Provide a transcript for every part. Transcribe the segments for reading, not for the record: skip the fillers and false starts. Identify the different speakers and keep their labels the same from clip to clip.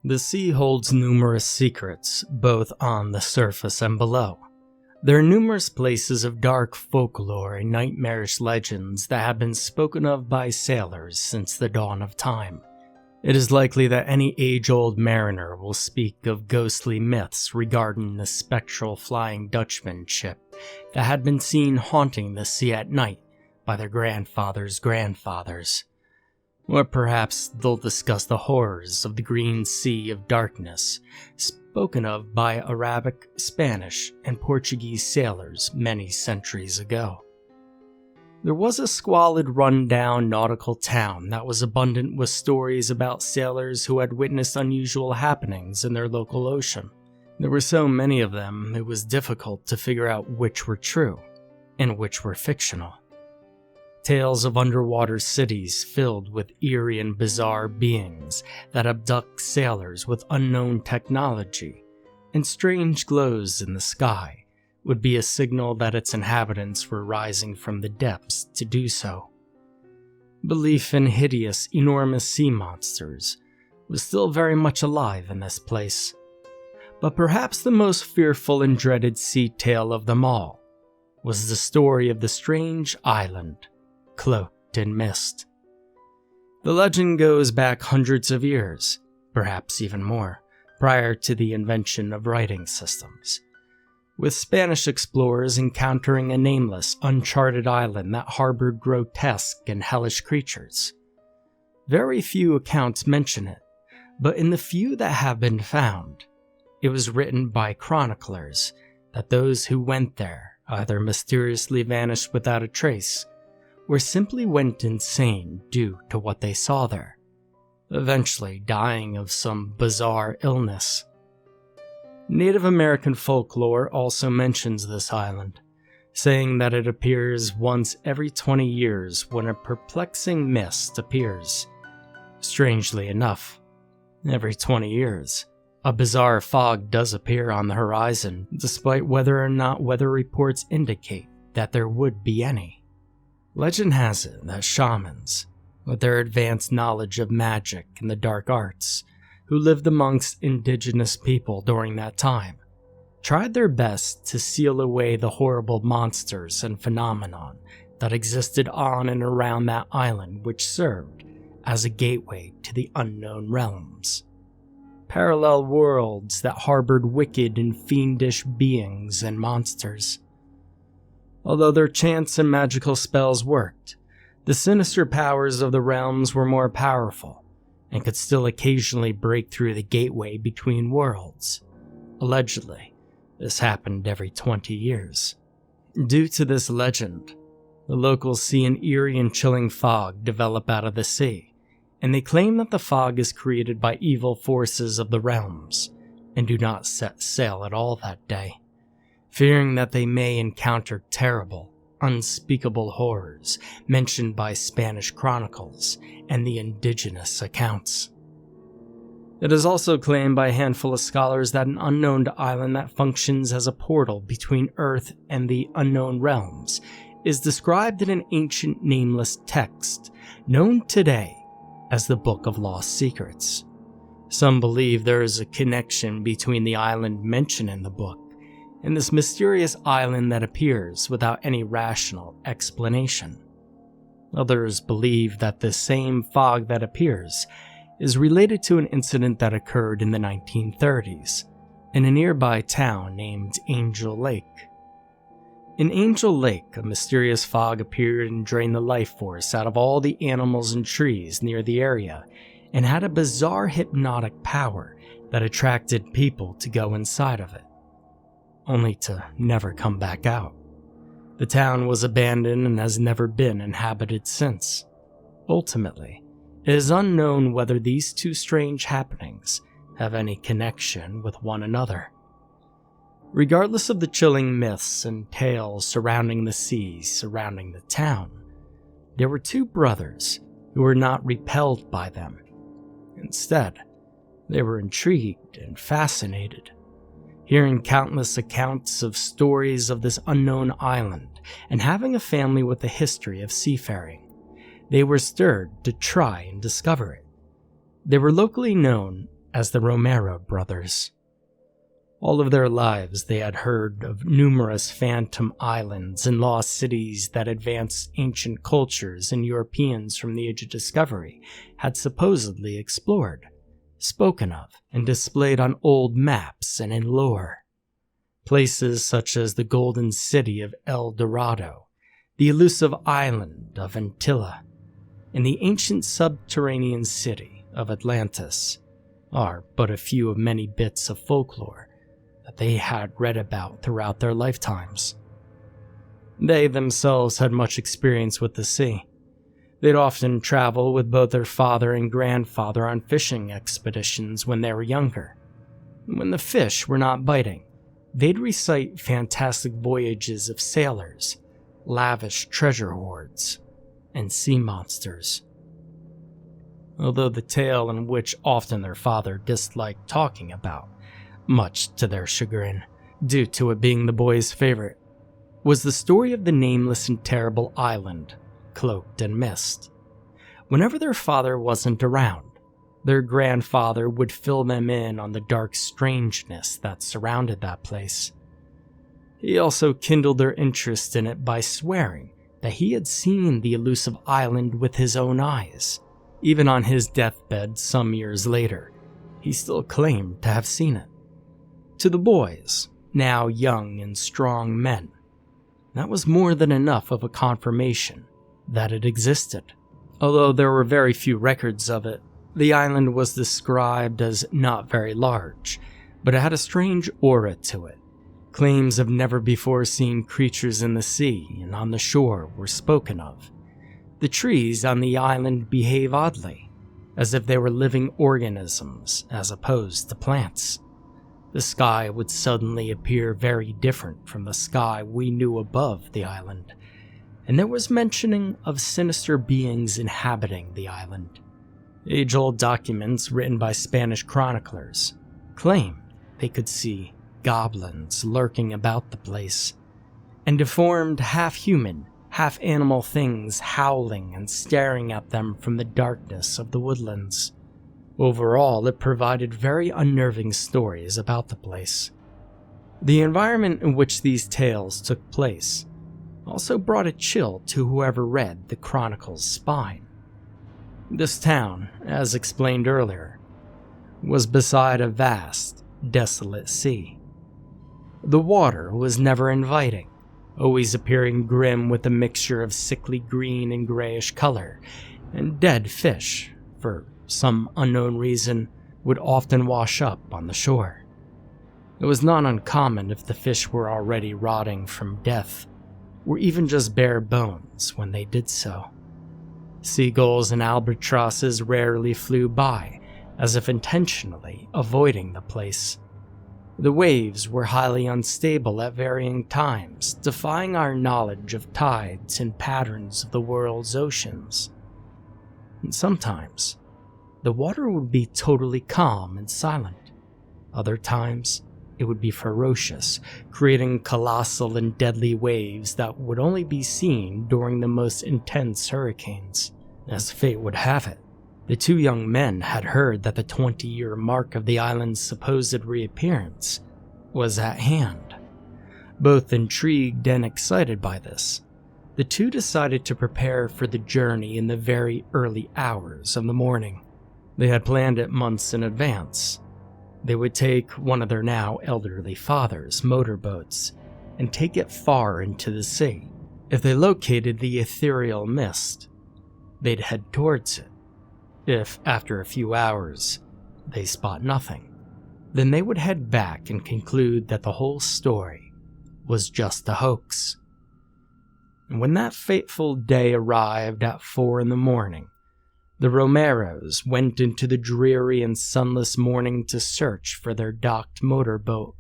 Speaker 1: The sea holds numerous secrets, both on the surface and below. There are numerous places of dark folklore and nightmarish legends that have been spoken of by sailors since the dawn of time. It is likely that any age-old mariner will speak of ghostly myths regarding the spectral Flying Dutchman ship that had been seen haunting the sea at night by their grandfathers' grandfathers. Or perhaps they'll discuss the horrors of the Green Sea of Darkness, spoken of by Arabic, Spanish, and Portuguese sailors many centuries ago. There was a squalid, run-down nautical town that was abundant with stories about sailors who had witnessed unusual happenings in their local ocean. There were so many of them, it was difficult to figure out which were true and which were fictional. Tales of underwater cities filled with eerie and bizarre beings that abduct sailors with unknown technology, and strange glows in the sky would be a signal that its inhabitants were rising from the depths to do so. Belief in hideous, enormous sea monsters was still very much alive in this place. But perhaps the most fearful and dreaded sea tale of them all was the story of the strange island cloaked in mist. The legend goes back hundreds of years, perhaps even more, prior to the invention of writing systems, with Spanish explorers encountering a nameless, uncharted island that harbored grotesque and hellish creatures. Very few accounts mention it, but in the few that have been found, it was written by chroniclers that those who went there either mysteriously vanished without a trace or simply went insane due to what they saw there, eventually dying of some bizarre illness. Native American folklore also mentions this island, saying that it appears once every 20 years when a perplexing mist appears. Strangely enough, every 20 years, a bizarre fog does appear on the horizon, despite whether or not weather reports indicate that there would be any. Legend has it that shamans, with their advanced knowledge of magic and the dark arts, who lived amongst indigenous people during that time, tried their best to seal away the horrible monsters and phenomenon that existed on and around that island, which served as a gateway to the unknown realms. Parallel worlds that harbored wicked and fiendish beings and monsters. Although their chants and magical spells worked, the sinister powers of the realms were more powerful and could still occasionally break through the gateway between worlds. Allegedly, this happened every 20 years. Due to this legend, the locals see an eerie and chilling fog develop out of the sea, and they claim that the fog is created by evil forces of the realms and do not set sail at all that day, fearing that they may encounter terrible, unspeakable horrors mentioned by Spanish chronicles and the indigenous accounts. It is also claimed by a handful of scholars that an unknown island that functions as a portal between Earth and the unknown realms is described in an ancient nameless text known today as the Book of Lost Secrets. Some believe there is a connection between the island mentioned in the book and this mysterious island that appears without any rational explanation. Others believe that the same fog that appears is related to an incident that occurred in the 1930s in a nearby town named Angel Lake. In Angel Lake, a mysterious fog appeared and drained the life force out of all the animals and trees near the area and had a bizarre hypnotic power that attracted people to go inside of it, only to never come back out. The town was abandoned and has never been inhabited since. Ultimately, it is unknown whether these two strange happenings have any connection with one another. Regardless of the chilling myths and tales surrounding the seas surrounding the town, there were two brothers who were not repelled by them. Instead, they were intrigued and fascinated. Hearing countless accounts of stories of this unknown island and having a family with a history of seafaring, they were stirred to try and discover it. They were locally known as the Romero brothers. All of their lives they had heard of numerous phantom islands and lost cities that advanced ancient cultures and Europeans from the Age of Discovery had supposedly explored, spoken of, and displayed on old maps and in lore. Places such as the Golden City of El Dorado, the elusive island of Antilla, and the ancient subterranean city of Atlantis are but a few of many bits of folklore that they had read about throughout their lifetimes. They themselves had much experience with the sea. They'd often travel with both their father and grandfather on fishing expeditions when they were younger. When the fish were not biting, they'd recite fantastic voyages of sailors, lavish treasure hoards, and sea monsters. Although the tale in which often their father disliked talking about, much to their chagrin, due to it being the boys' favorite, was the story of the nameless and terrible island, cloaked in mist. Whenever their father wasn't around, their grandfather would fill them in on the dark strangeness that surrounded that place. He also kindled their interest in it by swearing that he had seen the elusive island with his own eyes. Even on his deathbed some years later, he still claimed to have seen it. To the boys, now young and strong men, that was more than enough of a confirmation that it existed. Although there were very few records of it, the island was described as not very large, but it had a strange aura to it. Claims of never before seen creatures in the sea and on the shore were spoken of. The trees on the island behave oddly, as if they were living organisms as opposed to plants. The sky would suddenly appear very different from the sky we knew above the island, and there was mentioning of sinister beings inhabiting the island. Age-old documents written by Spanish chroniclers claimed they could see goblins lurking about the place, and deformed half-human, half-animal things howling and staring at them from the darkness of the woodlands. Overall, it provided very unnerving stories about the place. The environment in which these tales took place also brought a chill to whoever read the chronicle's spine. This town, as explained earlier, was beside a vast, desolate sea. The water was never inviting, always appearing grim with a mixture of sickly green and grayish color, and dead fish, for some unknown reason, would often wash up on the shore. It was not uncommon if the fish were already rotting from death, or even just bare bones when they did so. Seagulls and albatrosses rarely flew by, as if intentionally avoiding the place. The waves were highly unstable at varying times, defying our knowledge of tides and patterns of the world's oceans. And sometimes, the water would be totally calm and silent. Other times, it would be ferocious, creating colossal and deadly waves that would only be seen during the most intense hurricanes. As fate would have it, the two young men had heard that the 20-year mark of the island's supposed reappearance was at hand. Both intrigued and excited by this, the two decided to prepare for the journey in the very early hours of the morning. They had planned it months in advance. They would take one of their now elderly father's motorboats and take it far into the sea. If they located the ethereal mist, they'd head towards it. If, after a few hours, they spot nothing, then they would head back and conclude that the whole story was just a hoax. And when that fateful day arrived at 4 a.m, the Romeros went into the dreary and sunless morning to search for their docked motorboat.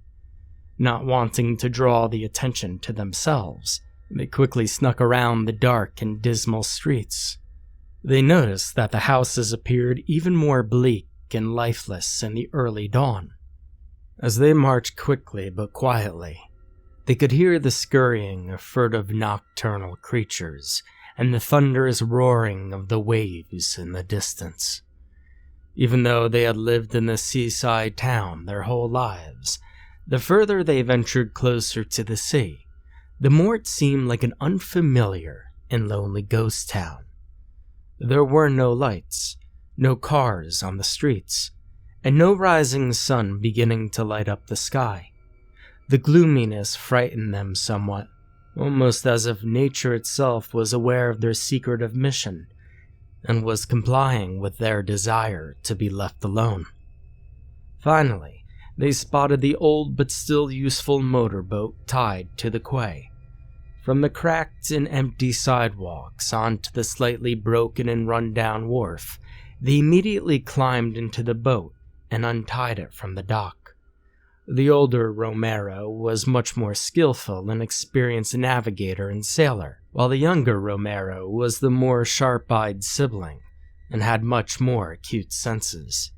Speaker 1: Not wanting to draw the attention to themselves, they quickly snuck around the dark and dismal streets. They noticed that the houses appeared even more bleak and lifeless in the early dawn. As they marched quickly but quietly, they could hear the scurrying of furtive nocturnal creatures and the thunderous roaring of the waves in the distance. Even though they had lived in the seaside town their whole lives, the further they ventured closer to the sea, the more it seemed like an unfamiliar and lonely ghost town. There were no lights, no cars on the streets, and no rising sun beginning to light up the sky. The gloominess frightened them somewhat, almost as if nature itself was aware of their secretive mission and was complying with their desire to be left alone. Finally, they spotted the old but still useful motorboat tied to the quay. From the cracked and empty sidewalks onto the slightly broken and run-down wharf, they immediately climbed into the boat and untied it from the dock. The older Romero was much more skillful and experienced navigator and sailor, while the younger Romero was the more sharp-eyed sibling and had much more acute senses.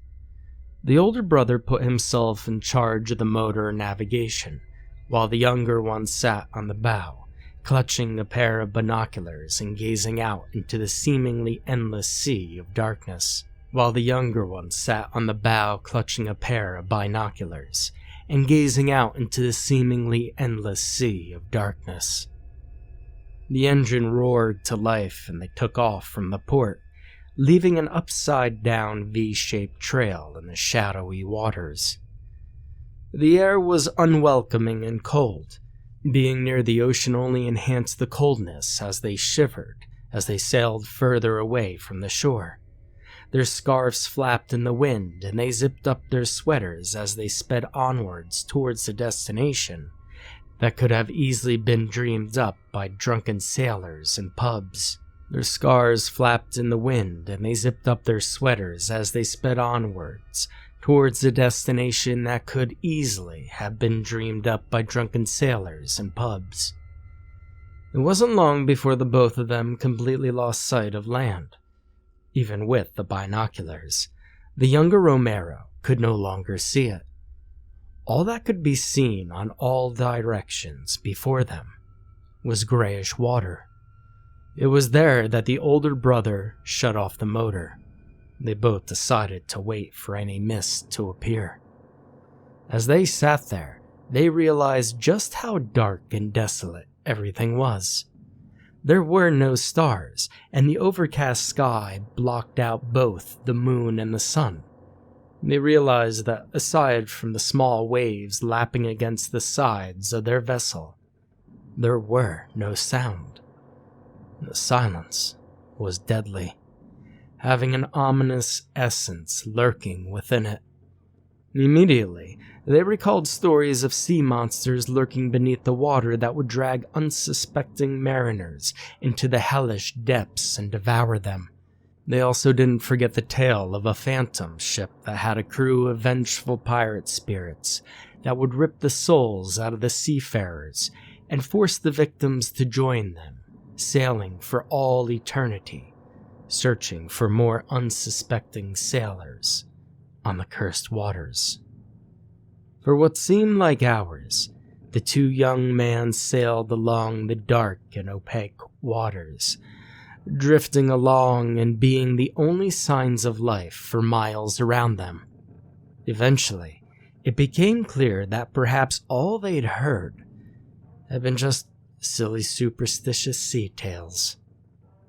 Speaker 1: The older brother put himself in charge of the motor navigation, while the younger one sat on the bow, clutching a pair of binoculars and gazing out into the seemingly endless sea of darkness. The engine roared to life and they took off from the port, leaving an upside-down V-shaped trail in the shadowy waters. The air was unwelcoming and cold. Being near the ocean only enhanced the coldness as they shivered as they sailed further away from the shore. Their scarves flapped in the wind and they zipped up their sweaters as they sped onwards towards a destination that could have easily been dreamed up by drunken sailors in pubs. Their scarves flapped in the wind and they zipped up their sweaters as they sped onwards towards a destination that could easily have been dreamed up by drunken sailors in pubs. It wasn't long before the both of them completely lost sight of land. Even with the binoculars, the younger Romero could no longer see it. All that could be seen on all directions before them was grayish water. It was there that the older brother shut off the motor. They both decided to wait for any mist to appear. As they sat there, they realized just how dark and desolate everything was. There were no stars, and the overcast sky blocked out both the moon and the sun. They realized that aside from the small waves lapping against the sides of their vessel, there were no sound. The silence was deadly, having an ominous essence lurking within it. Immediately, they recalled stories of sea monsters lurking beneath the water that would drag unsuspecting mariners into the hellish depths and devour them. They also didn't forget the tale of a phantom ship that had a crew of vengeful pirate spirits that would rip the souls out of the seafarers and force the victims to join them, sailing for all eternity, searching for more unsuspecting sailors on the cursed waters. For what seemed like hours, the two young men sailed along the dark and opaque waters, drifting along and being the only signs of life for miles around them. Eventually, it became clear that perhaps all they'd heard had been just silly superstitious sea tales.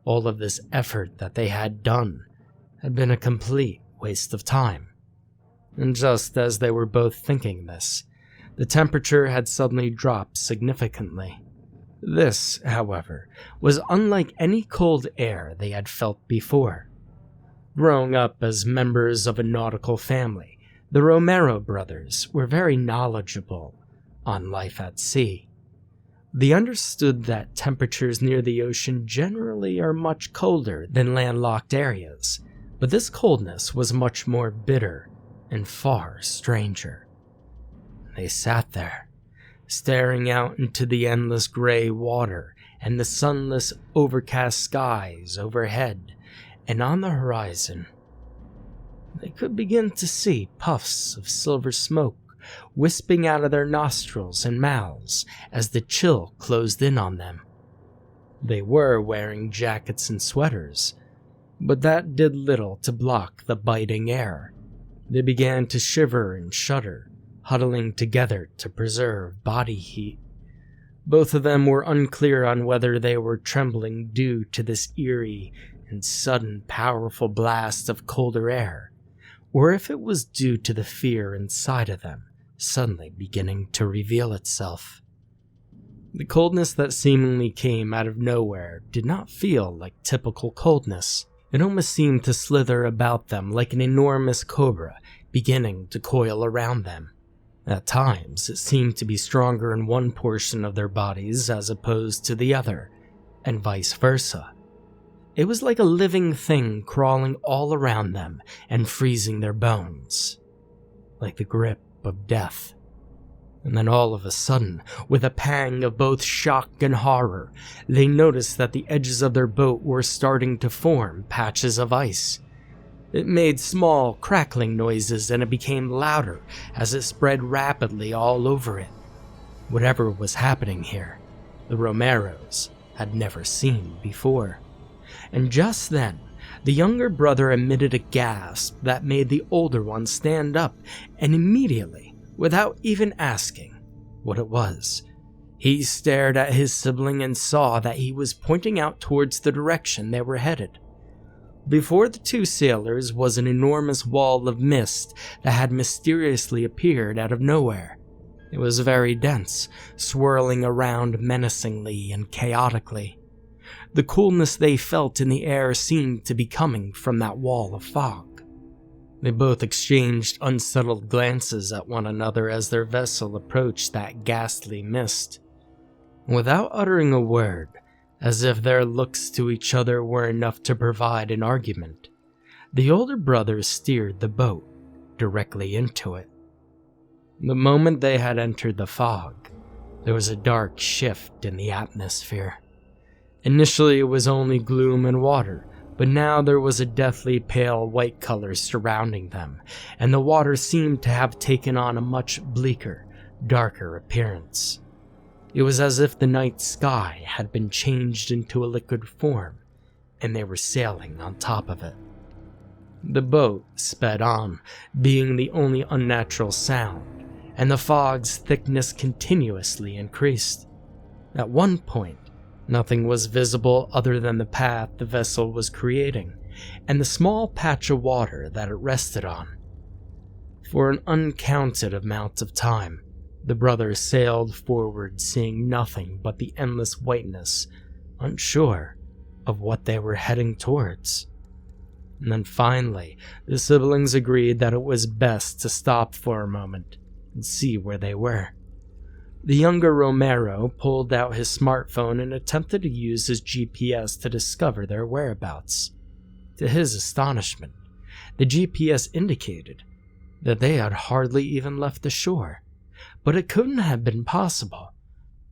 Speaker 1: All of this effort that they had done had been a complete waste of time. And just as they were both thinking this, the temperature had suddenly dropped significantly. This, however, was unlike any cold air they had felt before. Growing up as members of a nautical family, the Romero brothers were very knowledgeable on life at sea. They understood that temperatures near the ocean generally are much colder than landlocked areas, but this coldness was much more bitter and far stranger. They sat there, staring out into the endless gray water and the sunless, overcast skies overhead, and on the horizon, they could begin to see puffs of silver smoke wisping out of their nostrils and mouths as the chill closed in on them. They were wearing jackets and sweaters, But that did little to block the biting air. They began to shiver and shudder, huddling together to preserve body heat. Both of them were unclear on whether they were trembling due to this eerie and sudden powerful blast of colder air, or if it was due to the fear inside of them suddenly beginning to reveal itself. The coldness that seemingly came out of nowhere did not feel like typical coldness. It almost seemed to slither about them like an enormous cobra beginning to coil around them. At times, it seemed to be stronger in one portion of their bodies as opposed to the other, and vice versa. It was like a living thing crawling all around them and freezing their bones, like the grip of death. And then all of a sudden, with a pang of both shock and horror, they noticed that the edges of their boat were starting to form patches of ice. It made small, crackling noises, and it became louder as it spread rapidly all over it. Whatever was happening here, the Romeros had never seen before. And just then, the younger brother emitted a gasp that made the older one stand up, and immediately, without even asking what it was, he stared at his sibling and saw that he was pointing out towards the direction they were headed. Before the two sailors was an enormous wall of mist that had mysteriously appeared out of nowhere. It was very dense, swirling around menacingly and chaotically. The coolness they felt in the air seemed to be coming from that wall of fog. They both exchanged unsettled glances at one another as their vessel approached that ghastly mist. Without uttering a word, as if their looks to each other were enough to provide an argument, the older brother steered the boat directly into it. The moment they had entered the fog, there was a dark shift in the atmosphere. Initially it was only gloom and water, but now there was a deathly pale white color surrounding them, and the water seemed to have taken on a much bleaker, darker appearance. It was as if the night sky had been changed into a liquid form, and they were sailing on top of it. The boat sped on, being the only unnatural sound, and the fog's thickness continuously increased. At one point, nothing was visible other than the path the vessel was creating, and the small patch of water that it rested on. For an uncounted amount of time, the brothers sailed forward, seeing nothing but the endless whiteness, unsure of what they were heading towards. And then finally, the siblings agreed that it was best to stop for a moment and see where they were. The younger Romero pulled out his smartphone and attempted to use his GPS to discover their whereabouts. To his astonishment, the GPS indicated that they had hardly even left the shore. But it couldn't have been possible.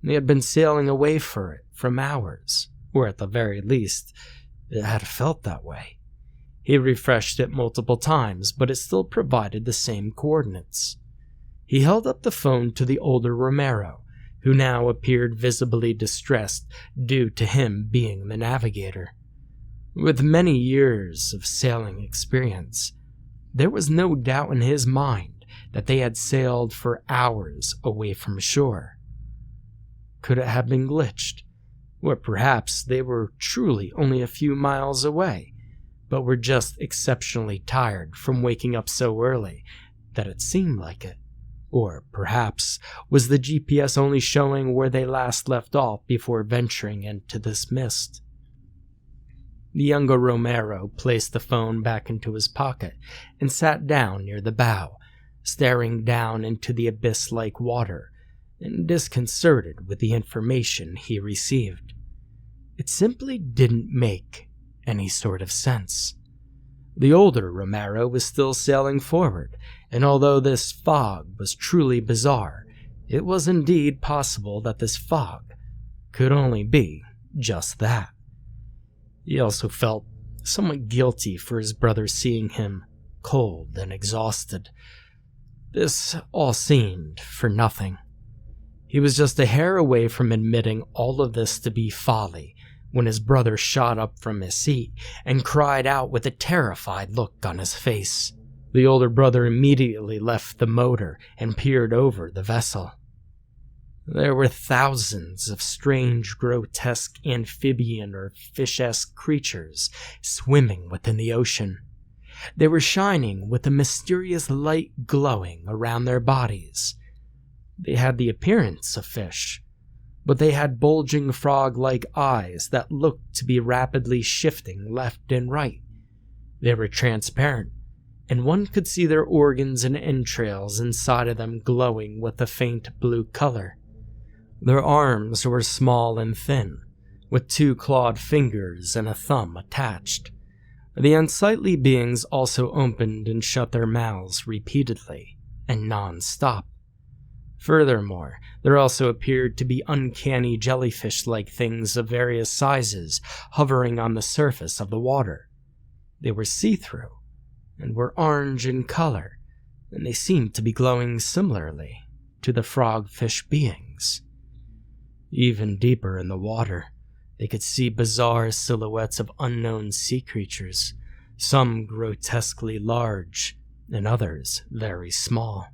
Speaker 1: They had been sailing away for it from hours, or at the very least, it had felt that way. He refreshed it multiple times, but it still provided the same coordinates. He held up the phone to the older Romero, who now appeared visibly distressed due to him being the navigator. With many years of sailing experience, there was no doubt in his mind that they had sailed for hours away from shore. Could it have been glitched? Or perhaps they were truly only a few miles away, but were just exceptionally tired from waking up so early that it seemed like it. Or perhaps was the GPS only showing where they last left off before venturing into this mist? The younger Romero placed the phone back into his pocket and sat down near the bow, staring down into the abyss-like water, and disconcerted with the information he received. It simply didn't make any sort of sense. The older Romero was still sailing forward, and although this fog was truly bizarre, it was indeed possible that this fog could only be just that. He also felt somewhat guilty for his brother seeing him cold and exhausted. This all seemed for nothing. He was just a hair away from admitting all of this to be folly when his brother shot up from his seat and cried out with a terrified look on his face. The older brother immediately left the motor and peered over the vessel. There were thousands of strange, grotesque amphibian or fish-esque creatures swimming within the ocean. They were shining with a mysterious light glowing around their bodies. They had the appearance of fish, but they had bulging frog-like eyes that looked to be rapidly shifting left and right. They were transparent, and one could see their organs and entrails inside of them glowing with a faint blue color. Their arms were small and thin, with 2 clawed fingers and a thumb attached. The unsightly beings also opened and shut their mouths repeatedly and non-stop. Furthermore, there also appeared to be uncanny jellyfish-like things of various sizes hovering on the surface of the water. They were see-through and were orange in color, and they seemed to be glowing similarly to the frogfish beings. Even deeper in the water, they could see bizarre silhouettes of unknown sea creatures, some grotesquely large and others very small.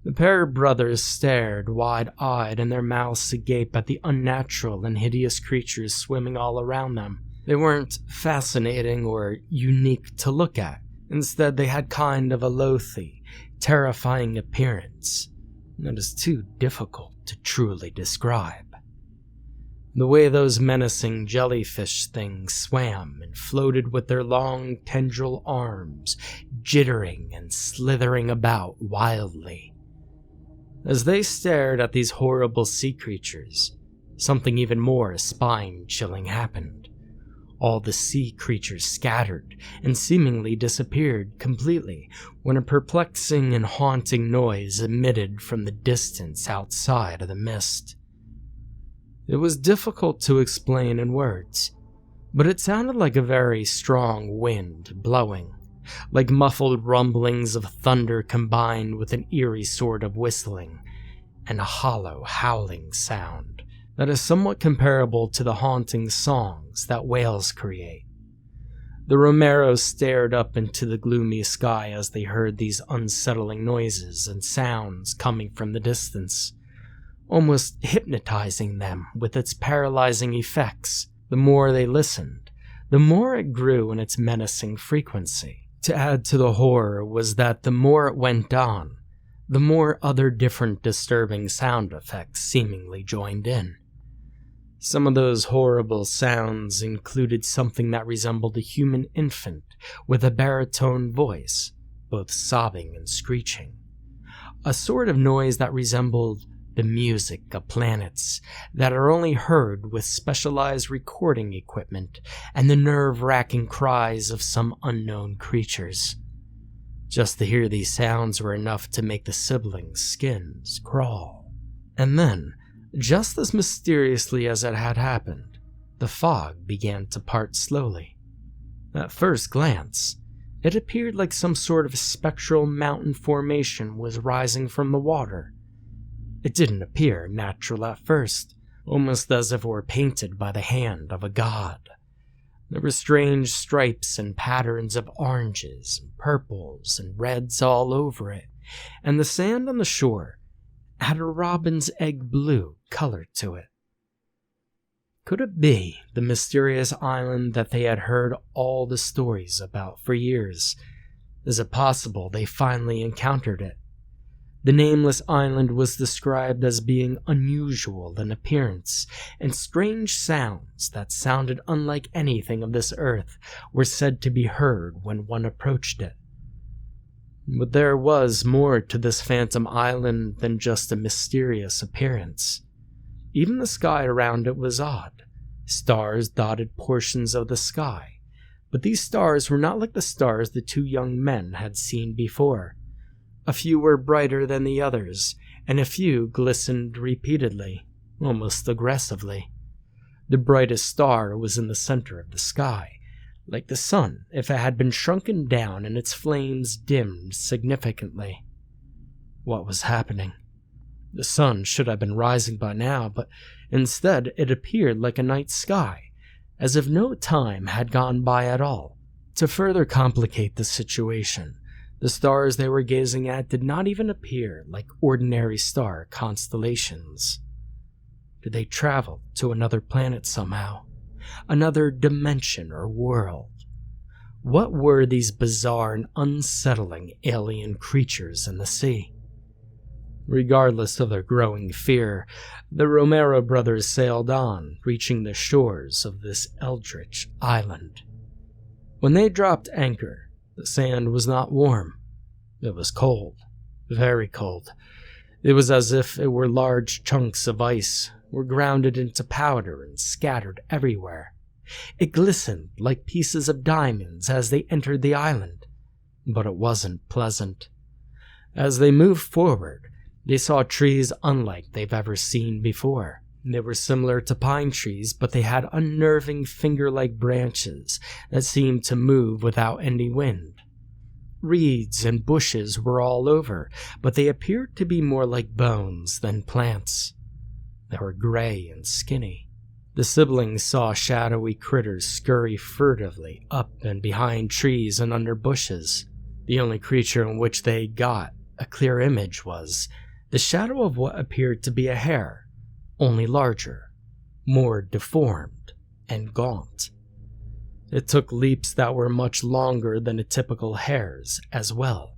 Speaker 1: The pair of brothers stared wide-eyed and their mouths agape at the unnatural and hideous creatures swimming all around them. They weren't fascinating or unique to look at. Instead, they had kind of a loathly, terrifying appearance that is too difficult to truly describe. The way those menacing jellyfish things swam and floated with their long tendril arms, jittering and slithering about wildly. As they stared at these horrible sea creatures, something even more spine-chilling happened. All the sea creatures scattered and seemingly disappeared completely when a perplexing and haunting noise emitted from the distance outside of the mist. It was difficult to explain in words, but it sounded like a very strong wind blowing, like muffled rumblings of thunder combined with an eerie sort of whistling and a hollow, howling sound that is somewhat comparable to the haunting songs that whales create. The Romeros stared up into the gloomy sky as they heard these unsettling noises and sounds coming from the distance, almost hypnotizing them with its paralyzing effects. The more they listened, the more it grew in its menacing frequency. To add to the horror was that the more it went on, the more other different disturbing sound effects seemingly joined in. Some of those horrible sounds included something that resembled a human infant with a baritone voice, both sobbing and screeching. A sort of noise that resembled the music of planets that are only heard with specialized recording equipment, and the nerve-wracking cries of some unknown creatures. Just to hear these sounds were enough to make the siblings' skins crawl. And then, just as mysteriously as it had happened, the fog began to part slowly. At first glance, it appeared like some sort of spectral mountain formation was rising from the water. It didn't appear natural at first, almost as if it were painted by the hand of a god. There were strange stripes and patterns of oranges and purples and reds all over it, and the sand on the shore had a robin's egg blue color to it. Could it be the mysterious island that they had heard all the stories about for years? Is it possible they finally encountered it? The nameless island was described as being unusual in appearance, and strange sounds that sounded unlike anything of this earth were said to be heard when one approached it. But there was more to this phantom island than just a mysterious appearance. Even the sky around it was odd. Stars dotted portions of the sky, but these stars were not like the stars the 2 young men had seen before. A few were brighter than the others, and a few glistened repeatedly, almost aggressively. The brightest star was in the center of the sky, like the sun if it had been shrunken down and its flames dimmed significantly. What was happening? The sun should have been rising by now, but instead it appeared like a night sky, as if no time had gone by at all. To further complicate the situation, the stars they were gazing at did not even appear like ordinary star constellations. Did they travel to another planet somehow? Another dimension or world? What were these bizarre and unsettling alien creatures in the sea? Regardless of their growing fear, the Romero brothers sailed on, reaching the shores of this eldritch island. When they dropped anchor, the sand was not warm. It was cold, very cold. It was as if it were large chunks of ice were grounded into powder and scattered everywhere. It glistened like pieces of diamonds as they entered the island, but it wasn't pleasant. As they moved forward, they saw trees unlike they've ever seen before. They were similar to pine trees, but they had unnerving finger-like branches that seemed to move without any wind. Reeds and bushes were all over, but they appeared to be more like bones than plants. They were gray and skinny. The siblings saw shadowy critters scurry furtively up and behind trees and under bushes. The only creature in which they got a clear image was the shadow of what appeared to be a hare, only larger, more deformed, and gaunt. It took leaps that were much longer than a typical hare's as well.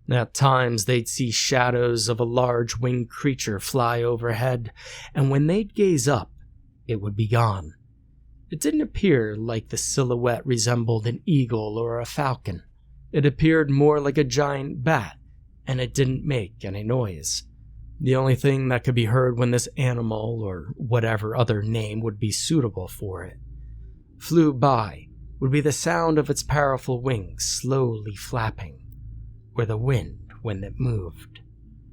Speaker 1: At times they'd see shadows of a large winged creature fly overhead, and when they'd gaze up, it would be gone. It didn't appear like the silhouette resembled an eagle or a falcon. It appeared more like a giant bat, and it didn't make any noise. The only thing that could be heard when this animal, or whatever other name would be suitable for it, flew by would be the sound of its powerful wings slowly flapping, or the wind when it moved.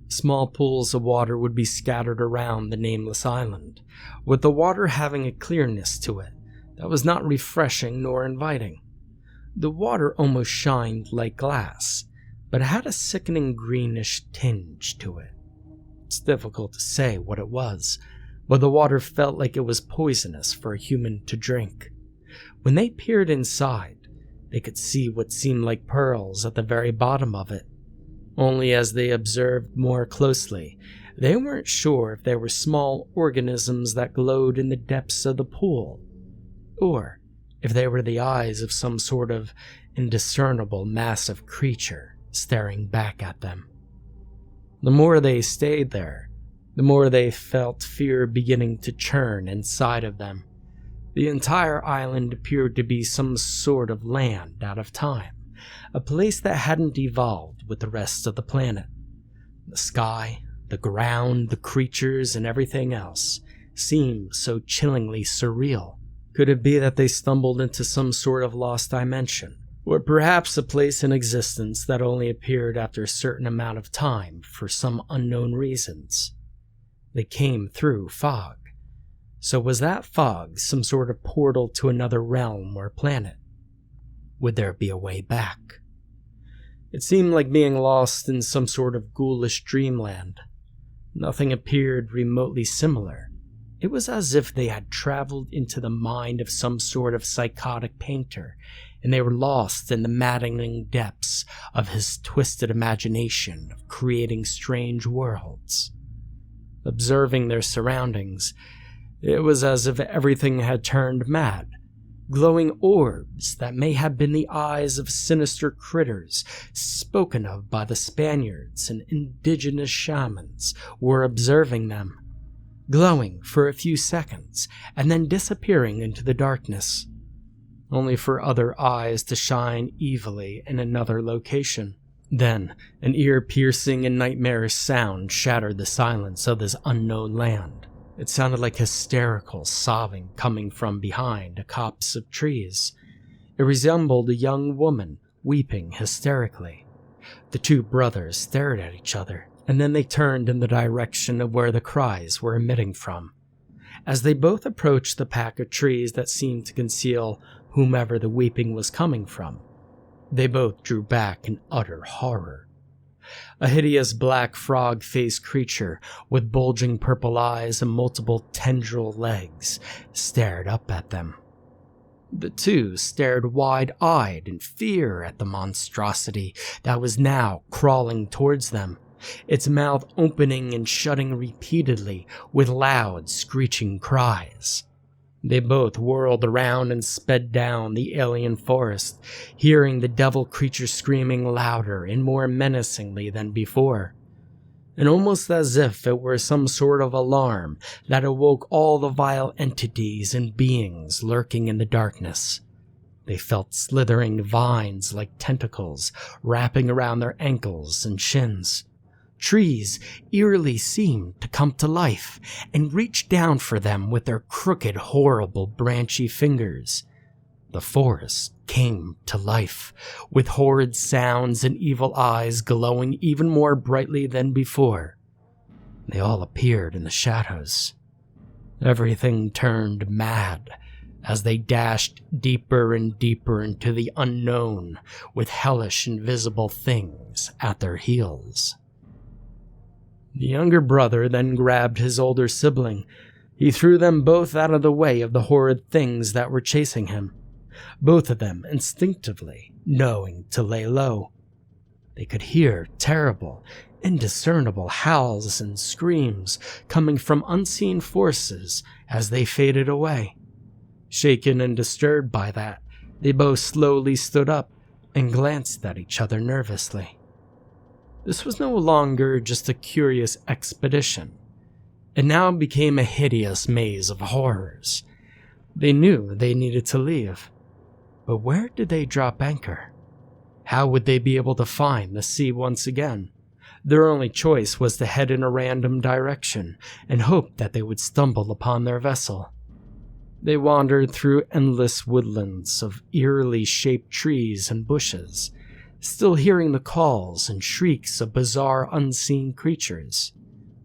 Speaker 1: Small pools of water would be scattered around the nameless island, with the water having a clearness to it that was not refreshing nor inviting. The water almost shined like glass, but it had a sickening greenish tinge to it. It's difficult to say what it was, but the water felt like it was poisonous for a human to drink. When they peered inside, they could see what seemed like pearls at the very bottom of it. Only as they observed more closely, they weren't sure if they were small organisms that glowed in the depths of the pool, or if they were the eyes of some sort of indiscernible massive creature staring back at them. The more they stayed there, the more they felt fear beginning to churn inside of them. The entire island appeared to be some sort of land out of time, a place that hadn't evolved with the rest of the planet. The sky, the ground, the creatures, and everything else seemed so chillingly surreal. Could it be that they stumbled into some sort of lost dimension? Or perhaps a place in existence that only appeared after a certain amount of time for some unknown reasons? They came through fog. So was that fog some sort of portal to another realm or planet? Would there be a way back? It seemed like being lost in some sort of ghoulish dreamland. Nothing appeared remotely similar. It was as if they had traveled into the mind of some sort of psychotic painter, and they were lost in the maddening depths of his twisted imagination of creating strange worlds. Observing their surroundings, it was as if everything had turned mad. Glowing orbs that may have been the eyes of sinister critters spoken of by the Spaniards and indigenous shamans were observing them, glowing for a few seconds and then disappearing into the darkness, only for other eyes to shine evilly in another location. Then, an ear-piercing and nightmarish sound shattered the silence of this unknown land. It sounded like hysterical sobbing coming from behind a copse of trees. It resembled a young woman weeping hysterically. The two brothers stared at each other, and then they turned in the direction of where the cries were emitting from. As they both approached the pack of trees that seemed to conceal whomever the weeping was coming from, they both drew back in utter horror. A hideous black frog-faced creature with bulging purple eyes and multiple tendril legs stared up at them. The two stared wide-eyed in fear at the monstrosity that was now crawling towards them, its mouth opening and shutting repeatedly with loud, screeching cries. They both whirled around and sped down the alien forest, hearing the devil creature screaming louder and more menacingly than before, and almost as if it were some sort of alarm that awoke all the vile entities and beings lurking in the darkness. They felt slithering vines like tentacles wrapping around their ankles and shins. Trees eerily seemed to come to life and reach down for them with their crooked, horrible, branchy fingers. The forest came to life, with horrid sounds and evil eyes glowing even more brightly than before. They all appeared in the shadows. Everything turned mad as they dashed deeper and deeper into the unknown, with hellish invisible things at their heels. The younger brother then grabbed his older sibling. He threw them both out of the way of the horrid things that were chasing him, both of them instinctively knowing to lay low. They could hear terrible, indiscernible howls and screams coming from unseen forces as they faded away. Shaken and disturbed by that, they both slowly stood up and glanced at each other nervously. This was no longer just a curious expedition. It now became a hideous maze of horrors. They knew they needed to leave. But where did they drop anchor? How would they be able to find the sea once again? Their only choice was to head in a random direction and hope that they would stumble upon their vessel. They wandered through endless woodlands of eerily shaped trees and bushes, still hearing the calls and shrieks of bizarre unseen creatures.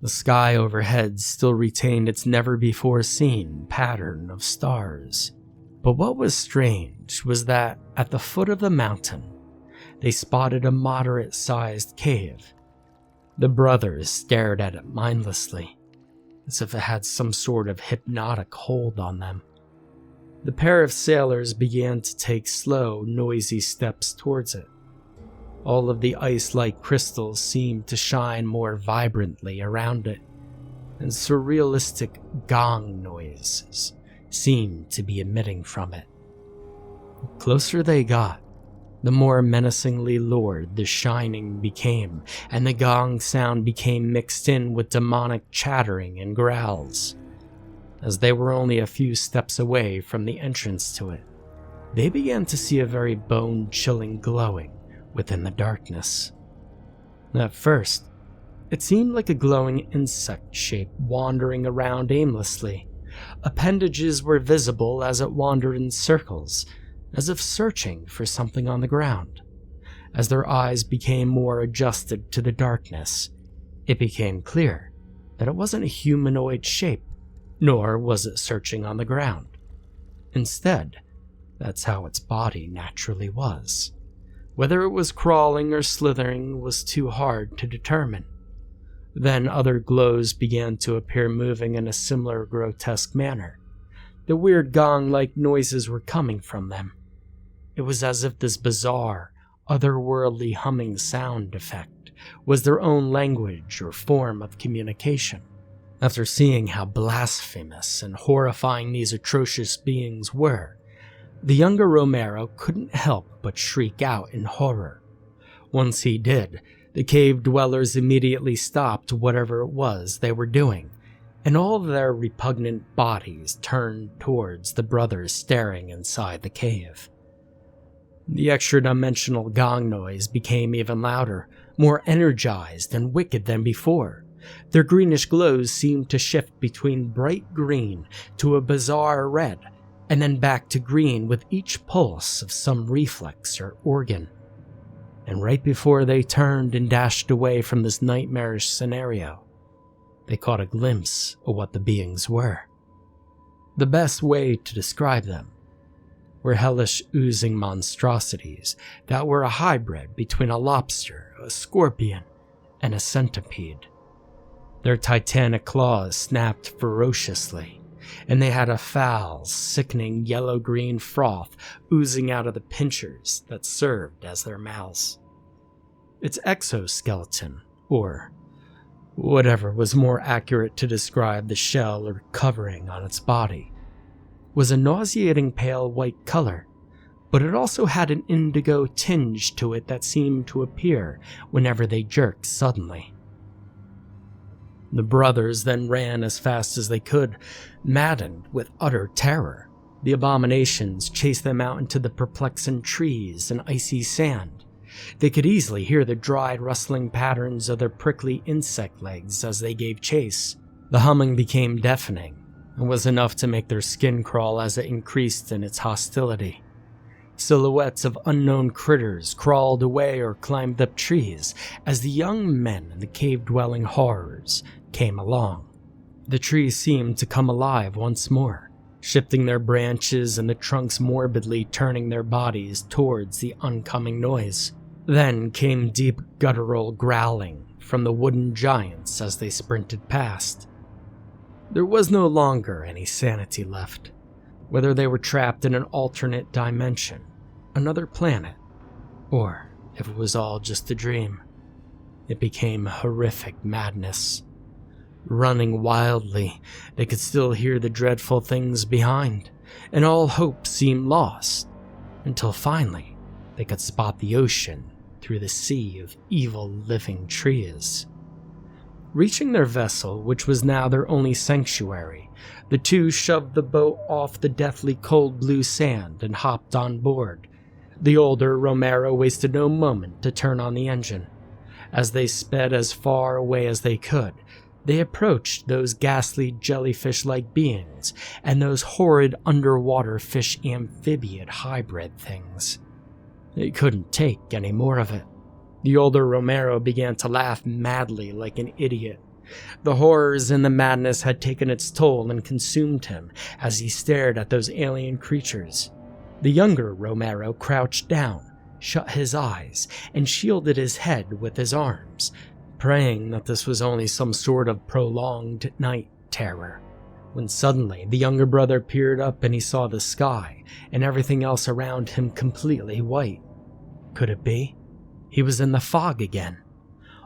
Speaker 1: The sky overhead still retained its never-before-seen pattern of stars. But what was strange was that at the foot of the mountain, they spotted a moderate-sized cave. The brothers stared at it mindlessly, as if it had some sort of hypnotic hold on them. The pair of sailors began to take slow, noisy steps towards it. All of the ice-like crystals seemed to shine more vibrantly around it, and surrealistic gong noises seemed to be emitting from it. The closer they got, the more menacingly lurid the shining became, and the gong sound became mixed in with demonic chattering and growls. As they were only a few steps away from the entrance to it, they began to see a very bone-chilling glowing within the darkness. At first, it seemed like a glowing insect shape wandering around aimlessly. Appendages were visible as it wandered in circles, as if searching for something on the ground. As their eyes became more adjusted to the darkness, it became clear that it wasn't a humanoid shape, nor was it searching on the ground. Instead, that's how its body naturally was. Whether it was crawling or slithering was too hard to determine. Then other glows began to appear, moving in a similar grotesque manner. The weird gong-like noises were coming from them. It was as if this bizarre, otherworldly humming sound effect was their own language or form of communication. After seeing how blasphemous and horrifying these atrocious beings were, the younger Romero couldn't help but shriek out in horror. Once he did, the cave dwellers immediately stopped whatever it was they were doing, and all of their repugnant bodies turned towards the brothers staring inside the cave. The extra-dimensional gong noise became even louder, more energized and wicked than before. Their greenish glows seemed to shift between bright green to a bizarre red, and then back to green with each pulse of some reflex or organ. And right before they turned and dashed away from this nightmarish scenario, they caught a glimpse of what the beings were. The best way to describe them were hellish oozing monstrosities that were a hybrid between a lobster, a scorpion, and a centipede. Their titanic claws snapped ferociously, and they had a foul, sickening yellow-green froth oozing out of the pincers that served as their mouths. Its exoskeleton, or whatever was more accurate to describe the shell or covering on its body, was a nauseating pale white color, but it also had an indigo tinge to it that seemed to appear whenever they jerked suddenly. The brothers then ran as fast as they could, maddened with utter terror. The abominations chased them out into the perplexing trees and icy sand. They could easily hear the dried, rustling patterns of their prickly insect legs as they gave chase. The humming became deafening, and was enough to make their skin crawl as it increased in its hostility. Silhouettes of unknown critters crawled away or climbed up trees as the young men and the cave-dwelling horrors came along. The trees seemed to come alive once more, shifting their branches and the trunks morbidly turning their bodies towards the oncoming noise. Then came deep guttural growling from the wooden giants as they sprinted past. There was no longer any sanity left. Whether they were trapped in an alternate dimension, another planet, or if it was all just a dream, it became horrific madness. Running wildly, they could still hear the dreadful things behind, and all hope seemed lost, until finally they could spot the ocean through the sea of evil living trees. Reaching their vessel, which was now their only sanctuary, the two shoved the boat off the deathly cold blue sand and hopped on board. The older Romero wasted no moment to turn on the engine. As they sped as far away as they could, they approached those ghastly jellyfish-like beings and those horrid underwater fish-amphibian hybrid things. They couldn't take any more of it. The older Romero began to laugh madly like an idiot. The horrors and the madness had taken its toll and consumed him as he stared at those alien creatures. The younger Romero crouched down, shut his eyes, and shielded his head with his arms, praying that this was only some sort of prolonged night terror. When suddenly the younger brother peered up and he saw the sky and everything else around him completely white. Could it be? He was in the fog again.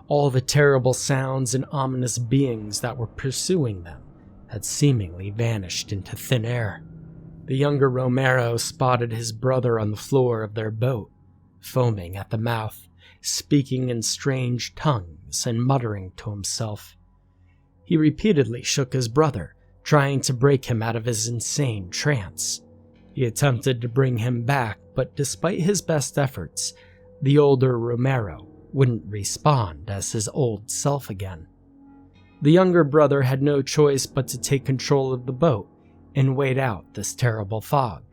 Speaker 1: All the terrible sounds and ominous beings that were pursuing them had seemingly vanished into thin air. The younger Romero spotted his brother on the floor of their boat, foaming at the mouth, speaking in strange tongues and muttering to himself. He repeatedly shook his brother, trying to break him out of his insane trance. He attempted to bring him back, but despite his best efforts, the older Romero wouldn't respond as his old self again. The younger brother had no choice but to take control of the boat and wait out this terrible fog.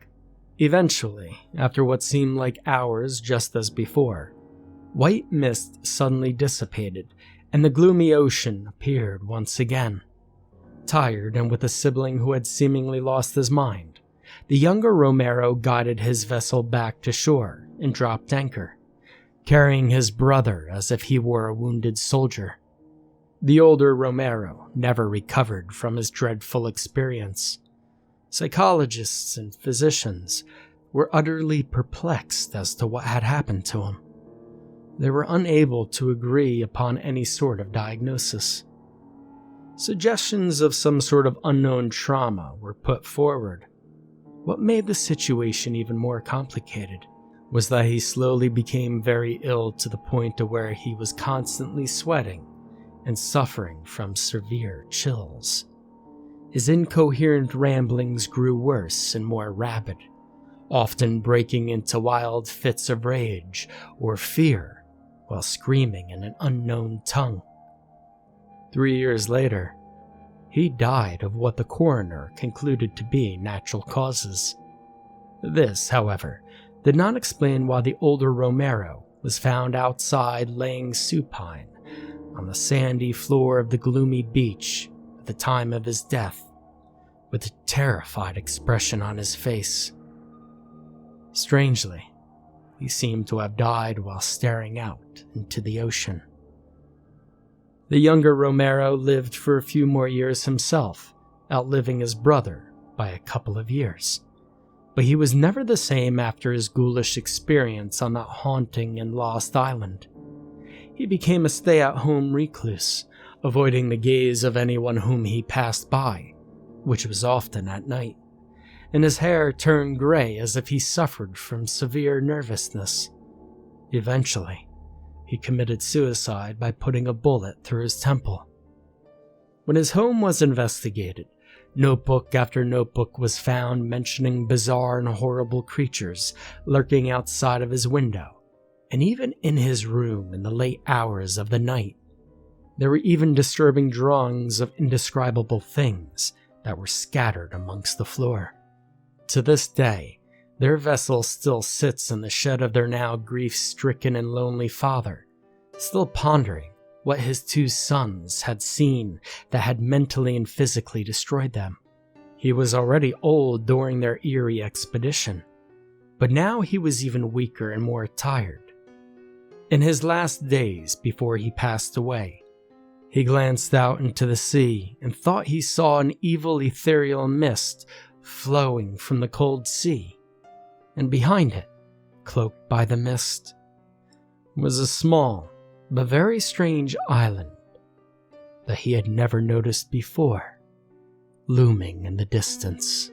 Speaker 1: Eventually, after what seemed like hours just as before, white mist suddenly dissipated and the gloomy ocean appeared once again. Tired and with a sibling who had seemingly lost his mind, the younger Romero guided his vessel back to shore and dropped anchor, carrying his brother as if he were a wounded soldier. The older Romero never recovered from his dreadful experience. Psychologists and physicians were utterly perplexed as to what had happened to him. They were unable to agree upon any sort of diagnosis. Suggestions of some sort of unknown trauma were put forward. What made the situation even more complicated was that he slowly became very ill to the point to where he was constantly sweating and suffering from severe chills. His incoherent ramblings grew worse and more rapid, often breaking into wild fits of rage or fear while screaming in an unknown tongue. 3 years later, he died of what the coroner concluded to be natural causes. This, however, did not explain why the older Romero was found outside laying supine on the sandy floor of the gloomy beach at the time of his death, with a terrified expression on his face. Strangely, he seemed to have died while staring out into the ocean. The younger Romero lived for a few more years himself, outliving his brother by a couple of years. But he was never the same after his ghoulish experience on that haunting and lost island. He became a stay-at-home recluse, avoiding the gaze of anyone whom he passed by, which was often at night, and his hair turned gray as if he suffered from severe nervousness. Eventually, he committed suicide by putting a bullet through his temple. When his home was investigated, notebook after notebook was found mentioning bizarre and horrible creatures lurking outside of his window, and even in his room in the late hours of the night. There were even disturbing drawings of indescribable things that were scattered amongst the floor. To this day, their vessel still sits in the shed of their now grief-stricken and lonely father, still pondering what his two sons had seen that had mentally and physically destroyed them. He was already old during their eerie expedition, but now he was even weaker and more tired. In his last days before he passed away, he glanced out into the sea and thought he saw an evil ethereal mist flowing from the cold sea, and behind it, cloaked by the mist, was a small but very strange island that he had never noticed before, looming in the distance.